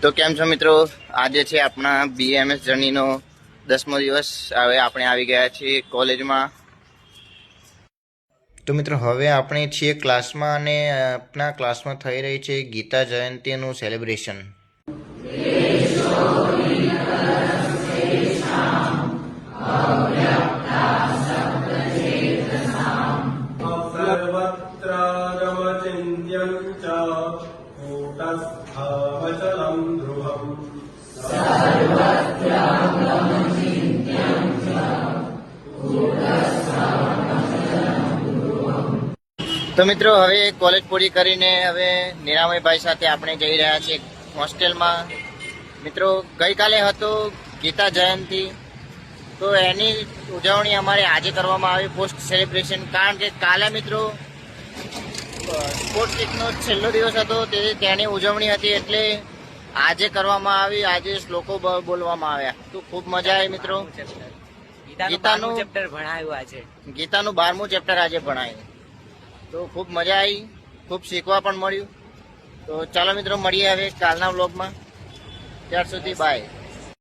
તો કેમ છો મિત્રો, આજે છે આપણા બીએમએસ જર્નીનો 10મો દિવસ। હવે આપણે આવી ગયા છીએ કોલેજમાં। તો મિત્રો હવે આપણે છીએ ક્લાસમાં અને આપણા ક્લાસમાં થઈ રહી છે ગીતા જયંતીનું સેલિબ્રેશન। सर्वत्रागमचिन्त्यं च कूटस्थावचलं ध्रुवम् તો મિત્રો હવે કોલેજ પૂરી કરીને હવે નિરામયભાઈ સાથે આપણે જઈ રહ્યા છીએ હોસ્ટેલમાં। મિત્રો ગઈકાલે હતો ગીતા જયંતી, તો એની ઉજવણી અમારે આજે કરવામાં આવી પોસ્ટ સેલિબ્રેશન। કારણ કે કાલે મિત્રો સ્પોર્ટ્સ વીકનો છેલ્લો દિવસ હતો, તેની ઉજવણી હતી, એટલે આજે કરવામાં આવી। આજે શ્લોકો બોલવામાં આવ્યા, તો ખૂબ મજા આવી મિત્રો। ગીતાનું ચેપ્ટર ભણાયું આજે, ગીતાનું 12મું ચેપ્ટર આજે ભણાયું, તો ખૂબ મજા આવી, ખૂબ શીખવા પણ મળ્યું। તો ચાલો મિત્રો મળીએ હવે કાલના વ્લોગમાં, ત્યાર સુધી બાય।